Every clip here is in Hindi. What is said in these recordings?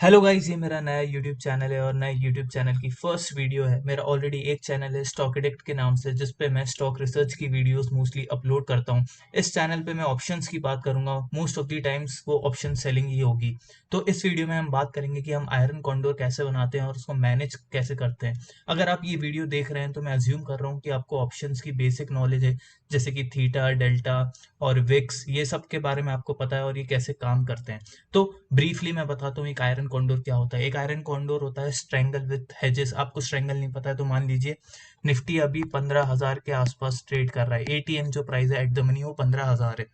हेलो गाइस, ये मेरा नया यूट्यूब चैनल है और नए यूट्यूब चैनल की फर्स्ट वीडियो है। मेरा ऑलरेडी एक चैनल है स्टॉक एडिक्ट के नाम से, जिस पे मैं स्टॉक रिसर्च की वीडियोस मोस्टली अपलोड करता हूँ। इस चैनल पे मैं ऑप्शंस की बात करूंगा, मोस्ट ऑफ द टाइम्स वो ऑप्शन सेलिंग ही होगी। तो इस वीडियो में हम बात करेंगे कि हम आयरन कॉन्डोर कैसे बनाते हैं और उसको मैनेज कैसे करते हैं। अगर आप ये वीडियो देख रहे हैं तो मैं अज्यूम कर रहा हूँ कि आपको ऑप्शंस की बेसिक नॉलेज है, जैसे कि थीटा, डेल्टा और विक्स, ये सब के बारे में आपको पता है और ये कैसे काम करते हैं। तो ब्रीफली मैं बताता हूँ एक आयरन कॉन्डोर क्या होता है। एक आयरन कॉन्डोर होता है स्ट्रेंगल विथ हेजेस। आपको स्ट्रेंगल नहीं पता है तो मान लीजिए निफ्टी अभी 15,000 के आसपास ट्रेड कर रहा है। एटीएम जो प्राइस है एट द मनी वो 15,000 है।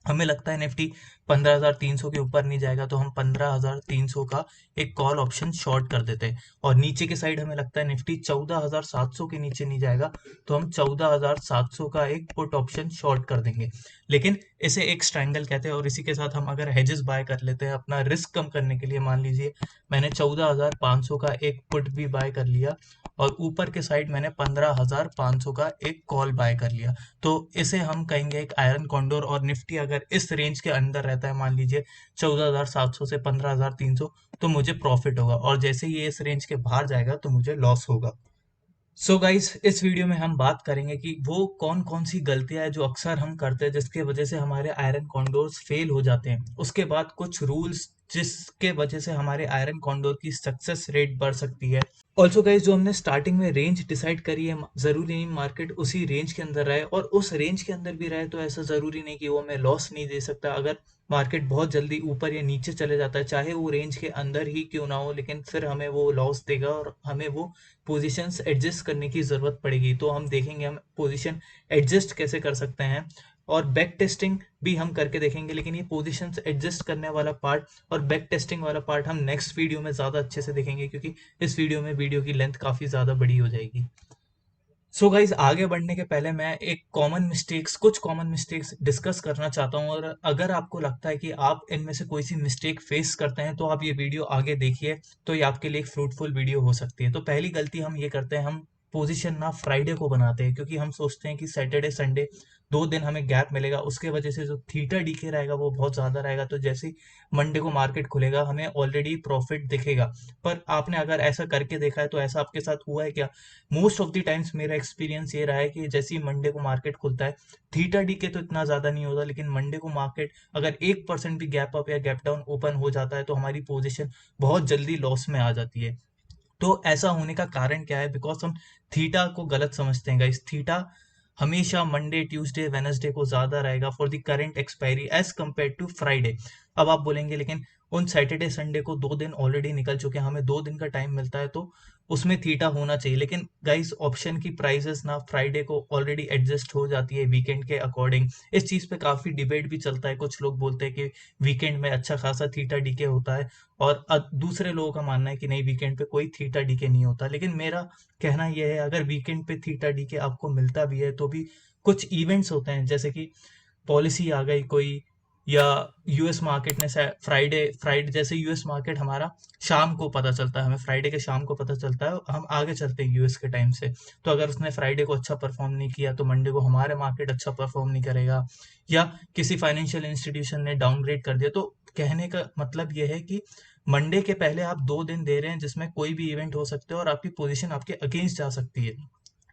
हमें लगता है निफ्टी 15,300 के ऊपर नहीं जाएगा तो हम 15,300 का एक कॉल ऑप्शन शॉर्ट कर देते हैं। और नीचे के साइड हमें लगता है निफ्टी 14,700 के नीचे नहीं जाएगा तो हम 14,700 का एक पुट ऑप्शन शॉर्ट कर देंगे। लेकिन इसे एक स्ट्रैंगल कहते हैं और इसी के साथ हम अगर हेजेस बाय कर लेते हैं अपना रिस्क कम करने के लिए, मान लीजिए मैंने 14,500 का एक पुट भी बाय कर लिया और ऊपर के साइड मैंने 15,500 का एक कॉल बाय कर लिया, तो इसे हम कहेंगे एक आयरन कॉन्डोर। और निफ्टी अगर इस रेंज के अंदर रहता है, मान लीजिए 14,700 से 15,300, तो मुझे प्रॉफिट होगा और जैसे ही ये इस रेंज के बाहर जाएगा तो मुझे लॉस होगा। सो गाइस, इस वीडियो में हम बात करेंगे कि वो कौन कौन सी गलतियां हैं जो अक्सर हम करते हैं जिसके वजह से हमारे आयरन कॉन्डोर्स फेल हो जाते हैं। उसके बाद कुछ रूल्स जिसके वजह से हमारे आयरन कॉन्डोर की सक्सेस रेट बढ़ सकती है। ऑल्सो गाइस, जो हमने स्टार्टिंग में रेंज डिसाइड करी है, जरूरी नहीं मार्केट उसी रेंज के अंदर रहे, और उस रेंज के अंदर भी रहे तो ऐसा जरूरी नहीं कि वो हमें लॉस नहीं दे सकता। अगर मार्केट बहुत जल्दी ऊपर या नीचे चले जाता है, चाहे वो रेंज के अंदर ही क्यों ना हो, लेकिन फिर हमें वो लॉस देगा और हमें वो पोजीशंस एडजस्ट करने की ज़रूरत पड़ेगी। तो हम देखेंगे हम पोजीशन एडजस्ट कैसे कर सकते हैं, और बैक टेस्टिंग भी हम करके देखेंगे। लेकिन ये पोजीशंस एडजस्ट करने वाला पार्ट और बैक टेस्टिंग वाला पार्ट हम नेक्स्ट वीडियो में ज़्यादा अच्छे से देखेंगे, क्योंकि इस वीडियो में वीडियो की लेंथ काफ़ी ज़्यादा बड़ी हो जाएगी। सो गाइज, आगे बढ़ने के पहले मैं एक कुछ कॉमन मिस्टेक्स डिस्कस करना चाहता हूँ, और अगर आपको लगता है कि आप इनमें से कोई सी मिस्टेक फेस करते हैं तो आप ये वीडियो आगे देखिए, तो ये आपके लिए एक फ्रूटफुल वीडियो हो सकती है। तो पहली गलती हम ये करते हैं, हम पोजीशन ना फ्राइडे को बनाते हैं, क्योंकि हम सोचते हैं कि सैटरडे संडे 2 दिन हमें गैप मिलेगा, उसके वजह से जो थीटा डीके रहेगा वो बहुत ज्यादा रहेगा, तो जैसे ही मंडे को मार्केट खुलेगा हमें ऑलरेडी प्रॉफिट दिखेगा। पर आपने अगर ऐसा करके देखा है तो ऐसा आपके साथ हुआ है क्या? मोस्ट ऑफ द टाइम्स मेरा एक्सपीरियंस ये रहा है कि जैसे ही मंडे को मार्केट खुलता है, थीटा डी के तो इतना ज्यादा नहीं होता, लेकिन मंडे को मार्केट अगर 1% भी गैप अप या गैप डाउन ओपन हो जाता है तो हमारी पोजीशन बहुत जल्दी लॉस में आ जाती है। तो ऐसा होने का कारण क्या है? बिकॉज हम थीटा को गलत समझते हैं गाइस। थीटा हमेशा मंडे, ट्यूसडे, वेनसडे को ज्यादा रहेगा for the current expiry as compare to Friday. अब आप बोलेंगे लेकिन उन सैटरडे संडे को 2 दिन ऑलरेडी निकल चुके हैं, हमें 2 दिन का टाइम मिलता है, तो उसमें थीटा होना चाहिए। लेकिन गाइस, ऑप्शन की प्राइसेस ना फ्राइडे को ऑलरेडी एडजस्ट हो जाती है वीकेंड के अकॉर्डिंग। इस चीज पे काफी डिबेट भी चलता है, कुछ लोग बोलते हैं कि वीकेंड में अच्छा खासा थीटा डीके होता है, और दूसरे लोगों का मानना है कि नहीं, वीकेंड पे कोई थीटा डीके नहीं होता। लेकिन मेरा कहना यह है, अगर वीकेंड पे थीटा डीके आपको मिलता भी है तो भी कुछ इवेंट्स होते हैं, जैसे कि पॉलिसी आ गई कोई, या यूएस मार्केट ने फ्राइडे फ्राइडे जैसे यूएस मार्केट हमारा शाम को पता चलता है, हमें फ्राइडे के शाम को पता चलता है, हम आगे चलते हैं यूएस के टाइम से। तो अगर उसने फ्राइडे को अच्छा परफॉर्म नहीं किया तो मंडे को हमारे मार्केट अच्छा परफॉर्म नहीं करेगा, या किसी फाइनेंशियल इंस्टीट्यूशन ने डाउनग्रेड कर दिया। तो कहने का मतलब यह है कि मंडे के पहले आप 2 दिन दे रहे हैं जिसमें कोई भी इवेंट हो सकते हैं और आपकी पोजीशन आपके अगेंस्ट जा सकती है।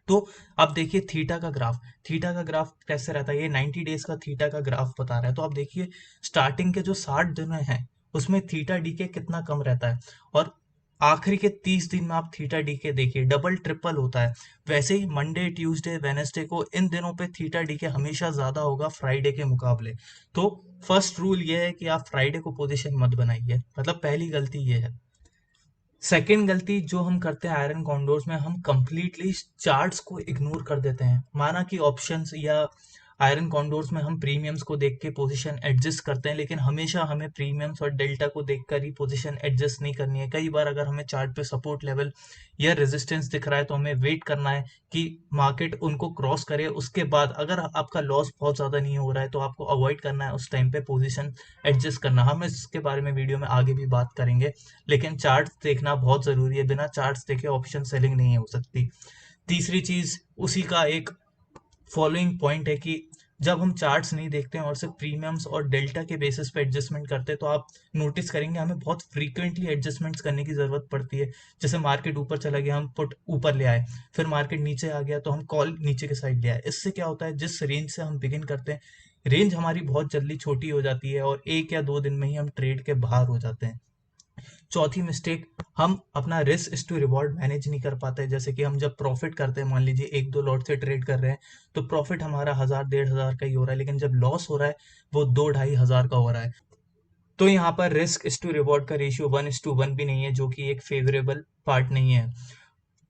तो आप देखिए थीटा का ग्राफ कैसे रहता है। ये 90 डेज का थीटा का ग्राफ बता रहा है। तो आप देखिए स्टार्टिंग के जो 60 दिन हैं उसमें थीटा डीके कितना कम रहता है, और आखिरी के 30 दिन में आप थीटा डीके देखिए डबल ट्रिपल होता है। वैसे ही मंडे, ट्यूसडे, वेनेसडे को इन दिनों पे थीटा डीके हमेशा ज्यादा होगा फ्राइडे के मुकाबले। तो फर्स्ट रूल ये है कि आप फ्राइडे को पोजीशन मत बनाइए, मतलब पहली गलती ये है। सेकेंड गलती जो हम करते हैं आयरन कॉन्डोर्स में, हम कंप्लीटली चार्ट्स को इग्नोर कर देते हैं। माना कि ऑप्शंस या आयरन कॉन्डोर्स में हम प्रीमियम्स को देख के पोजीशन एडजस्ट करते हैं, लेकिन हमेशा हमें प्रीमियम्स और डेल्टा को देखकर ही पोजीशन एडजस्ट नहीं करनी है। कई बार अगर हमें चार्ट पे सपोर्ट लेवल या रेजिस्टेंस दिख रहा है तो हमें वेट करना है कि मार्केट उनको क्रॉस करे, उसके बाद अगर आपका लॉस बहुत ज्यादा नहीं हो रहा है तो आपको अवॉइड करना है उस टाइम पे पोजीशन एडजस्ट करना। हम इसके बारे में वीडियो में आगे भी बात करेंगे, लेकिन चार्ट्स देखना बहुत जरूरी है, बिना चार्ट्स देखे ऑप्शन सेलिंग नहीं हो सकती। तीसरी चीज, उसी का एक फॉलोइंग पॉइंट है कि जब हम चार्ट्स नहीं देखते हैं और सिर्फ प्रीमियम्स और डेल्टा के बेसिस पे एडजस्टमेंट करते हैं तो आप नोटिस करेंगे हमें बहुत फ्रीक्वेंटली एडजस्टमेंट्स करने की ज़रूरत पड़ती है। जैसे मार्केट ऊपर चला गया, हम पुट ऊपर ले आए, फिर मार्केट नीचे आ गया तो हम कॉल नीचे के साइड ले आए। इससे क्या होता है, जिस रेंज से हम बिगिन करते हैं, रेंज हमारी बहुत जल्दी छोटी हो जाती है और 1 या 2 दिन में ही हम ट्रेड के बाहर हो जाते हैं। चौथी मिस्टेक, हम अपना रिस्क इस टू रिवॉर्ड मैनेज नहीं कर पाते। जैसे कि हम जब प्रॉफिट करते हैं, मान लीजिए 1-2 लॉट से ट्रेड कर रहे हैं, तो प्रॉफिट हमारा 1000-1500 का ही हो रहा है, लेकिन जब लॉस हो रहा है वो 2-2.5 हजार का हो रहा है। तो यहाँ पर रिस्क इस टू रिवॉर्ड का रेशियो 1:1 भी नहीं है, जो कि एक फेवरेबल पार्ट नहीं है।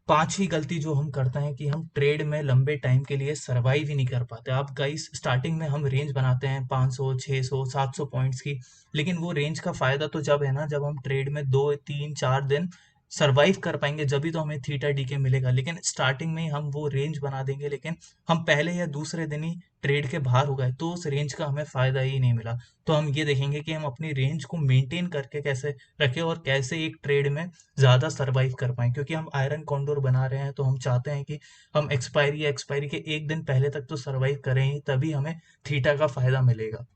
पांचवी गलती जो हम करते हैं कि हम ट्रेड में लंबे टाइम के लिए सरवाइव ही नहीं कर पाते। आप गाइस, स्टार्टिंग में हम रेंज बनाते हैं 500, 600, 700 पॉइंट्स की, लेकिन वो रेंज का फायदा तो जब है ना, जब हम ट्रेड में 2-3-4 दिन सरवाइव कर पाएंगे, जब भी तो हमें थीटा डी के मिलेगा। लेकिन स्टार्टिंग में ही हम वो रेंज बना देंगे, लेकिन हम पहले या दूसरे दिन ही ट्रेड के बाहर हो गए, तो उस रेंज का हमें फायदा ही नहीं मिला। तो हम ये देखेंगे कि हम अपनी रेंज को मेंटेन करके कैसे रखें और कैसे एक ट्रेड में ज़्यादा सर्वाइव कर पाएँ, क्योंकि हम आयरन कॉन्डोर बना रहे हैं तो हम चाहते हैं कि हम एक्सपायरी के 1 दिन पहले तक तो सर्वाइव करें ही, तभी हमें थीटा का फ़ायदा मिलेगा।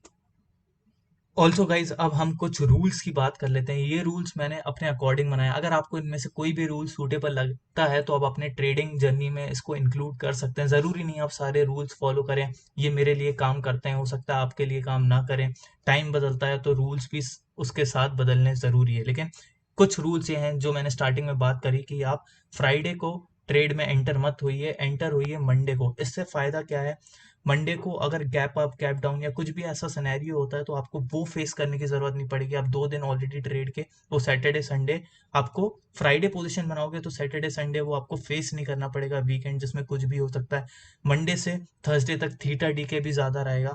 ऑल्सो गाइज, अब हम कुछ रूल्स की बात कर लेते हैं। ये रूल्स मैंने अपने अकॉर्डिंग बनाया। अगर आपको इनमें से कोई भी रूल सूटेबल लगता है तो आप अपने ट्रेडिंग जर्नी में इसको इंक्लूड कर सकते हैं। ज़रूरी नहीं आप सारे रूल्स फॉलो करें, ये मेरे लिए काम करते हैं, हो सकता है आपके लिए काम ना करें। टाइम बदलता है तो रूल्स भी उसके साथ बदलने ज़रूरी है। लेकिन कुछ रूल्स ये हैं जो मैंने स्टार्टिंग में बात करी कि आप फ्राइडे को ट्रेड में एंटर मत होइए, एंटर होइए मंडे को। इससे फ़ायदा क्या है, मंडे को अगर गैप अप गैप डाउन या कुछ भी ऐसा सिनेरियो होता है तो आपको वो फेस करने की जरूरत नहीं पड़ेगी। आप 2 दिन ऑलरेडी ट्रेड के, वो सैटरडे संडे आपको, फ्राइडे पोजीशन बनाओगे तो सैटरडे संडे वो आपको फेस नहीं करना पड़ेगा, वीकेंड जिसमें कुछ भी हो सकता है। मंडे से थर्सडे तक थीटा डी के भी ज्यादा रहेगा।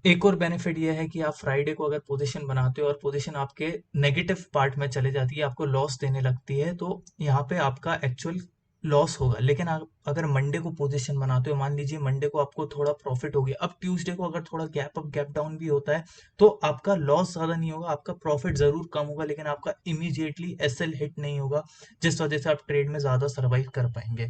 एक और बेनिफिट ये है कि आप फ्राइडे को अगर पोजीशन बनाते हो और पोजीशन आपके नेगेटिव पार्ट में चले जाती है, आपको लॉस देने लगती है, तो यहाँ पे आपका एक्चुअल लॉस होगा। लेकिन आप अगर मंडे को पोजीशन बनाते हो, मान लीजिए मंडे को आपको थोड़ा प्रॉफिट हो गया, अब ट्यूसडे को अगर थोड़ा गैप अप गैप डाउन भी होता है तो आपका लॉस ज्यादा नहीं होगा, आपका प्रॉफिट जरूर कम होगा, लेकिन आपका इमीडिएटली एसएल हिट नहीं होगा, जिस वजह से आप ट्रेड में ज्यादा सर्वाइव कर पाएंगे।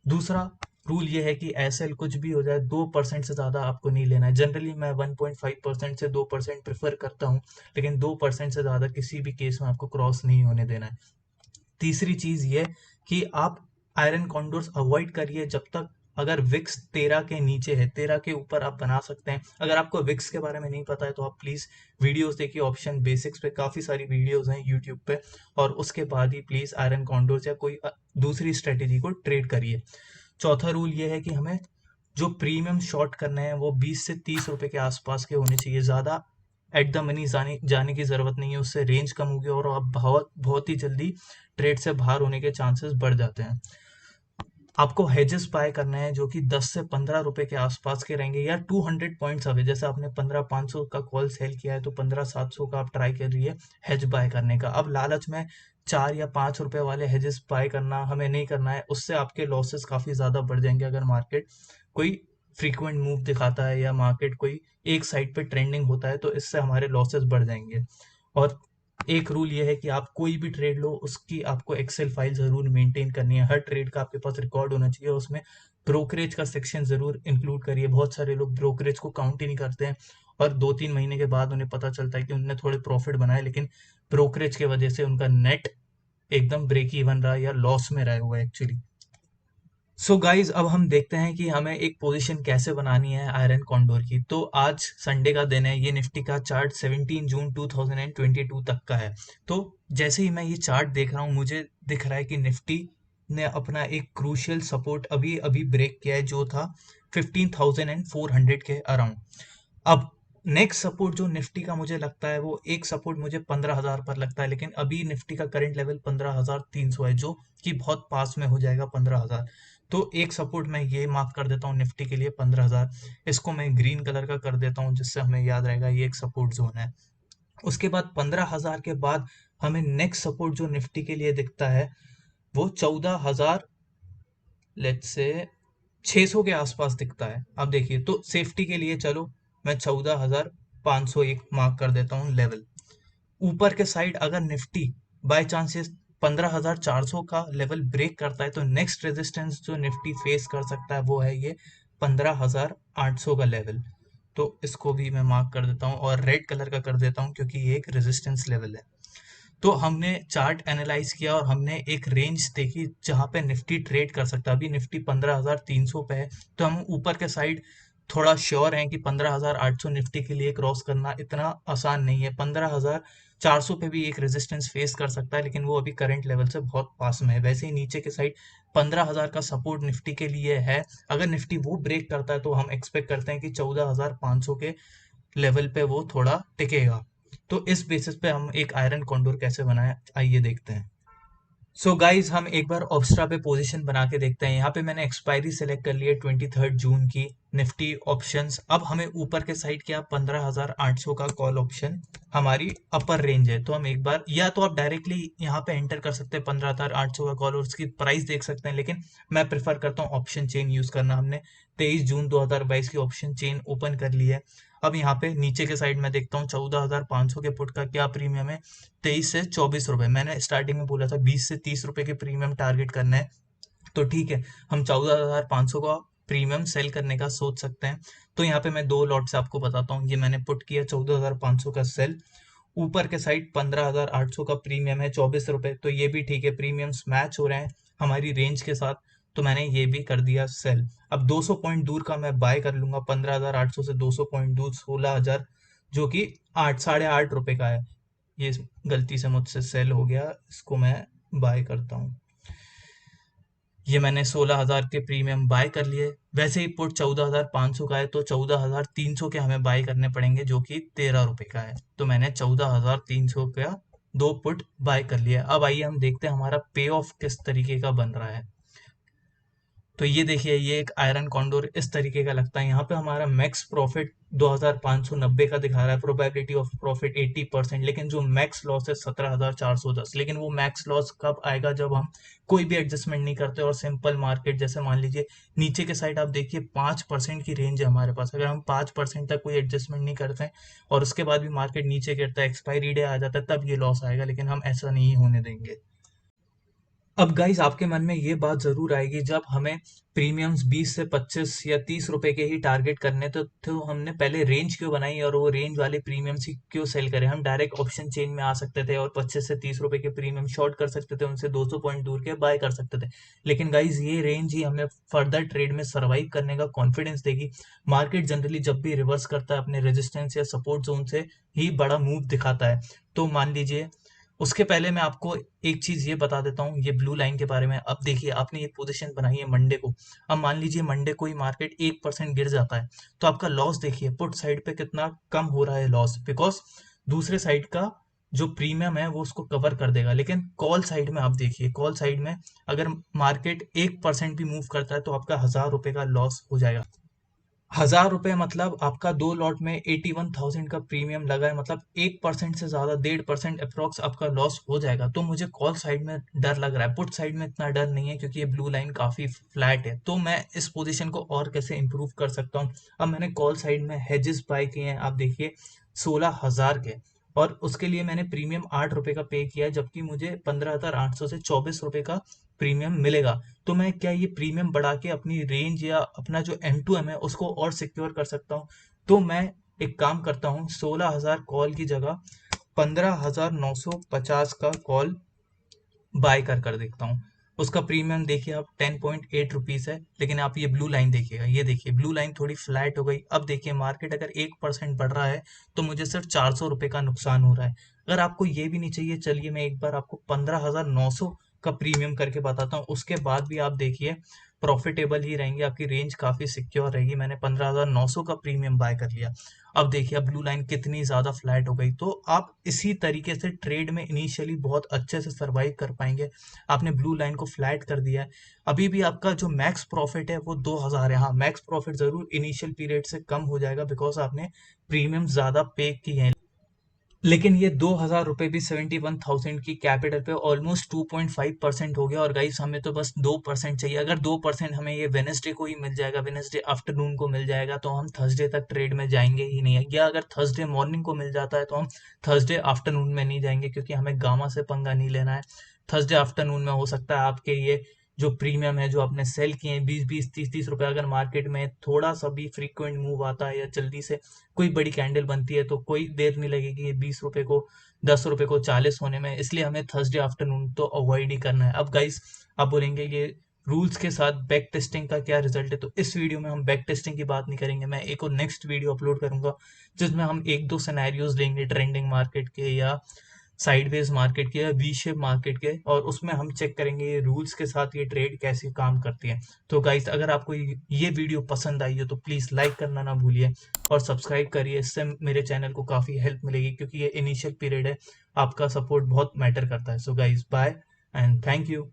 दूसरा रूल ये है कि एसएल कुछ भी हो जाए 2% से ज़्यादा आपको नहीं लेना है। जनरली मैं 1.5% से 2% प्रेफर करता हूँ, लेकिन 2% से ज़्यादा किसी भी केस में आपको क्रॉस नहीं होने देना है। तीसरी चीज़ ये कि आप आयरन कॉन्डोर्स अवॉइड करिए जब तक, अगर विक्स 13 के नीचे है। 13 के ऊपर आप बना सकते हैं। अगर आपको विक्स के बारे में नहीं पता है तो आप प्लीज़ वीडियोस देखिए, ऑप्शन बेसिक्स पे काफ़ी सारी वीडियोस हैं यूट्यूब पे, और उसके बाद ही प्लीज़ आयरन कॉन्डोर्स या कोई दूसरी स्ट्रेटेजी को ट्रेड करिए। चौथा रूल ये है कि हमें जो प्रीमियम शॉर्ट करने हैं वो 20 से 30 रुपए के आसपास के होने चाहिए। ज़्यादा एट द मनी जाने जाने की ज़रूरत नहीं है, उससे रेंज कम होगी और आप बहुत बहुत ही जल्दी ट्रेड से बाहर होने के चांसेस बढ़ जाते हैं। आपको हेजेस बाय करना है जो कि 10 से 15 रुपए के आसपास के रहेंगे, या 200 पॉइंट्स अवे। जैसे आपने 15,500 का कॉल सेल किया है तो 15,700 का आप ट्राई करिए हेज बाय करने का। अब लालच में 4 या 5 रुपए वाले हेजेस बाय करना हमें नहीं करना है, उससे आपके लॉसेस काफ़ी ज़्यादा बढ़ जाएंगे। अगर मार्केट कोई फ्रीक्वेंट मूव दिखाता है या मार्केट कोई एक साइड पे ट्रेंडिंग होता है तो इससे हमारे लॉसेस बढ़ जाएंगे। और एक रूल ये है कि आप कोई भी ट्रेड लो उसकी आपको एक्सेल फाइल जरूर मेंटेन करनी है। हर ट्रेड का आपके पास रिकॉर्ड होना चाहिए, उसमें ब्रोकरेज का सेक्शन जरूर इंक्लूड करिए। बहुत सारे लोग ब्रोकरेज को काउंट ही नहीं करते हैं और 2-3 महीने के बाद उन्हें पता चलता है कि उनने थोड़े प्रॉफिट बनाए, लेकिन ब्रोकरेज की वजह से उनका नेट एकदम ब्रेक इवन रहा या लॉस में रहा हुआ एक्चुअली। सो गाइज, अब हम देखते हैं कि हमें एक पोजीशन कैसे बनानी है आयरन कॉन्डोर की। तो आज संडे का दिन है, ये निफ्टी का चार्ट 17 जून 2022 तक का है। तो जैसे ही मैं ये चार्ट देख रहा हूँ मुझे दिख रहा है कि निफ्टी ने अपना एक क्रूशियल सपोर्ट अभी अभी ब्रेक किया है, जो था 15,400 के अराउंड। अब नेक्स्ट सपोर्ट जो निफ्टी का मुझे लगता है, वो एक सपोर्ट मुझे 15,000 पर लगता है, लेकिन अभी निफ्टी का करंट लेवल 15,300 है, जो कि बहुत पास में हो जाएगा 15,000। तो एक सपोर्ट मैं ये मार्क कर देता हूँ निफ्टी के लिए 15,000। इसको मैं ग्रीन कलर का कर देता हूँ जिससे हमें याद रहेगा ये एक सपोर्ट जोन है। उसके बाद 15,000 के बाद हमें नेक्स्ट सपोर्ट जो निफ्टी के लिए दिखता है वो 14,000, लेट्स से 600 के आसपास दिखता है। अब देखिए, तो सेफ्टी के लिए चलो मैं 14,501 मार्क कर देता हूँ लेवल। ऊपर के साइड अगर निफ्टी बाय चांसेस 15,400 का लेवल ब्रेक करता है तो नेक्स्ट रेजिस्टेंस जो निफ्टी फेस कर सकता है वो है ये 15,800 का लेवल। तो इसको भी मैं मार्क कर देता हूँ और रेड कलर का कर देता हूँ क्योंकि ये एक रेजिस्टेंस लेवल है। तो हमने चार्ट एनालाइज किया और हमने एक रेंज देखी जहां पे निफ्टी ट्रेड कर सकता है। अभी निफ्टी 15,300 पे है, तो हम ऊपर के साइड थोड़ा श्योर हैं कि 15,800 निफ्टी के लिए क्रॉस करना इतना आसान नहीं है। 15,400 पे भी एक रेजिस्टेंस फेस कर सकता है, लेकिन वो अभी करंट लेवल से बहुत पास में है। वैसे ही नीचे के साइड 15,000 का सपोर्ट निफ्टी के लिए है। अगर निफ्टी वो ब्रेक करता है तो हम एक्सपेक्ट करते हैं कि 14,500 के लेवल पे वो थोड़ा टिकेगा। तो इस बेसिस पे हम एक आयरन कॉन्डोर कैसे बनाए, आइए देखते हैं। सो गाइज हम एक बार ऑब्स्ट्रा पे पोजीशन बना के देखते हैं। यहाँ पे मैंने एक्सपायरी सेलेक्ट कर ली है 23 जून की निफ्टी ऑप्शंस। अब हमें ऊपर के साइड क्या 15,800 का कॉल ऑप्शन हमारी अपर रेंज है, तो हम एक बार, या तो आप डायरेक्टली यहाँ पे एंटर कर सकते हैं 15,800 का कॉल और उसकी प्राइस देख सकते हैं, लेकिन मैं प्रेफर करता हूँ ऑप्शन चेन यूज करना। हमने 23 जून 2022 की ऑप्शन चेन ओपन कर ली है। अब यहाँ पे नीचे के साइड में देखता हूँ 14,500 के पुट का क्या प्रीमियम है, 23 से 24 रुपए। मैंने स्टार्टिंग में बोला था 20 से 30 रुपए के प्रीमियम टारगेट करना है, तो ठीक है, हम 14,500 का प्रीमियम सेल करने का सोच सकते हैं। तो यहाँ पे मैं दो लॉट से आपको बताता हूँ। ये मैंने पुट किया 14,500 का सेल, ऊपर के साइड 15,800 का प्रीमियम है 24 रुपए, तो ये भी ठीक है, प्रीमियम्स मैच हो रहे हैं हमारी रेंज के साथ, तो मैंने ये भी कर दिया सेल। अब 200 पॉइंट दूर का मैं बाय कर लूंगा, 15,800 से 200 पॉइंट दूर 16,000, जो कि 8 साढ़े 8 रुपए का है। ये गलती से मुझसे सेल हो गया, इसको मैं बाय करता हूँ। ये मैंने 16,000 के प्रीमियम बाय कर लिए। वैसे ही पुट 14,500 का है, तो 14,300 के हमें बाय करने पड़ेंगे, जो कि 13 रुपए का है। तो मैंने 14,300 का दो पुट बाय कर लिया। अब आइए हम देखते हैं हमारा पे ऑफ किस तरीके का बन रहा है। तो ये देखिए, ये एक आयरन कॉन्डोर इस तरीके का लगता है। यहाँ पे हमारा मैक्स प्रॉफिट 2590 का दिखा रहा है, प्रोबेबिलिटी ऑफ प्रॉफिट 80%, लेकिन जो मैक्स लॉस है 17,410। लेकिन वो मैक्स लॉस कब आएगा, जब हम कोई भी एडजस्टमेंट नहीं करते और सिंपल मार्केट, जैसे मान लीजिए नीचे के साइड आप देखिए 5% की रेंज है हमारे पास, अगर हम 5% तक कोई एडजस्टमेंट नहीं करते हैं और उसके बाद भी मार्केट नीचे गिरता है, एक्सपायरी डे आ जाता है, तब ये लॉस आएगा, लेकिन हम ऐसा नहीं होने देंगे। अब गाइस आपके मन में ये बात जरूर आएगी, जब हमें प्रीमियम्स 20 से 25 या 30 रुपए के ही टारगेट करने, तो हमने पहले रेंज क्यों बनाई और वो रेंज वाले प्रीमियम्स ही क्यों सेल करें। हम डायरेक्ट ऑप्शन चेन में आ सकते थे और 25 से 30 रुपए के प्रीमियम शॉर्ट कर सकते थे, उनसे 200 पॉइंट दूर के बाय कर सकते थे। लेकिन गाइस ये रेंज ही हमें फर्दर ट्रेड में सर्वाइव करने का कॉन्फिडेंस देगी। मार्केट जनरली जब भी रिवर्स करता है अपने रेजिस्टेंस या सपोर्ट जोन से ही बड़ा मूव दिखाता है। तो मान लीजिए, उसके पहले मैं आपको एक चीज ये बता देता हूँ, ये ब्लू लाइन के बारे में। अब देखिए, आपने ये पोजीशन बनाई है मंडे को। अब मान लीजिए मंडे को ही मार्केट 1% गिर जाता है, तो आपका लॉस देखिए पुट साइड पे कितना कम हो रहा है लॉस, बिकॉज दूसरे साइड का जो प्रीमियम है वो उसको कवर कर देगा। लेकिन कॉल साइड में आप देखिए, कॉल साइड में अगर मार्केट 1% भी मूव करता है तो आपका 1,000 रुपए का लॉस हो जाएगा। 1,000 रुपए मतलब आपका दो लॉट में 81,000 का प्रीमियम लगा है, मतलब 1% से ज्यादा, 1.5% अप्रोक्स आपका लॉस हो जाएगा। तो मुझे कॉल साइड में डर लग रहा है, पुट साइड में इतना डर नहीं है, क्योंकि ये ब्लू लाइन काफी फ्लैट है। तो मैं इस पोजीशन को और कैसे इंप्रूव कर सकता हूँ। अब मैंने कॉल साइड में हेजेस बाय किए हैं, आप देखिए 16,000 के, और उसके लिए मैंने प्रीमियम 8 रुपए का पे किया है, जबकि मुझे 15,800 से 24 रुपए का प्रीमियम मिलेगा। तो मैं क्या ये प्रीमियम बढ़ा के अपनी रेंज या अपना जो M2M है उसको और सिक्योर कर सकता हूँ। तो मैं एक काम करता हूँ, 16,000 कॉल की जगह 15,950 का कॉल बाय कर देखता हूँ। उसका प्रीमियम देखिए आप 10.8 रुपीज है, लेकिन आप ये ब्लू लाइन देखिएगा, ये देखिए ब्लू लाइन थोड़ी फ्लैट हो गई। अब देखिए मार्केट अगर 1% बढ़ रहा है तो मुझे सिर्फ 400 रुपए का नुकसान हो रहा है। अगर आपको ये भी नहीं चाहिए, चलिए मैं एक बार आपको 15,900 का प्रीमियम करके बताता हूँ, उसके बाद भी आप देखिए प्रॉफिटेबल ही रहेंगे, आपकी रेंज काफी सिक्योर रहेगी। मैंने 15,900 का प्रीमियम बाय कर लिया। अब देखिए अब ब्लू लाइन कितनी ज्यादा फ्लैट हो गई। तो आप इसी तरीके से ट्रेड में इनिशियली बहुत अच्छे से सरवाइव कर पाएंगे। आपने ब्लू लाइन को फ्लैट कर दिया है। अभी भी आपका जो मैक्स प्रॉफिट है वो 2,000 है। हाँ, मैक्स प्रॉफिट जरूर इनिशियल पीरियड से कम हो जाएगा, बिकॉज आपने प्रीमियम ज्यादा पे किए हैं, लेकिन ये 2,000 रुपए भी 71,000 की कैपिटल पे ऑलमोस्ट 2.5% हो गया। और गाइस हमें तो बस 2% चाहिए। अगर 2% हमें ये वेनेसडे को ही मिल जाएगा, वेनेसडे आफ्टरनून को मिल जाएगा, तो हम थर्सडे तक ट्रेड में जाएंगे ही नहीं है। या अगर थर्सडे मॉर्निंग को मिल जाता है तो हम थर्सडे आफ्टरनून में नहीं जाएंगे, क्योंकि हमें गामा से पंगा नहीं लेना है। थर्सडे आफ्टरनून में हो सकता है आपके ये जो प्रीमियम है, जो आपने सेल किए हैं 20-20 30-30 रुपए, अगर मार्केट में थोड़ा सा भी फ्रीक्वेंट मूव आता है या जल्दी से कोई बड़ी कैंडल बनती है तो कोई देर नहीं लगेगी 20 रुपए को 10 रुपए को 40 होने में। इसलिए हमें थर्सडे आफ्टरनून तो अवॉइड ही करना है। अब गाइस आप बोलेंगे ये रूल्स के साथ बैक टेस्टिंग का क्या रिजल्ट है, तो इस वीडियो में हम बैक टेस्टिंग की बात नहीं करेंगे। मैं एक और नेक्स्ट वीडियो अपलोड करूंगा जिसमें हम एक दो सिनेरियोज लेंगे ट्रेंडिंग मार्केट के या साइडवेज मार्केट के या वी शेप मार्केट के, और उसमें हम चेक करेंगे ये रूल्स के साथ ये ट्रेड कैसे काम करती है। तो गाइस अगर आपको ये वीडियो पसंद आई हो तो प्लीज़ लाइक करना ना भूलिए और सब्सक्राइब करिए, इससे मेरे चैनल को काफ़ी हेल्प मिलेगी क्योंकि ये इनिशियल पीरियड है, आपका सपोर्ट बहुत मैटर करता है। So guys bye and thank you.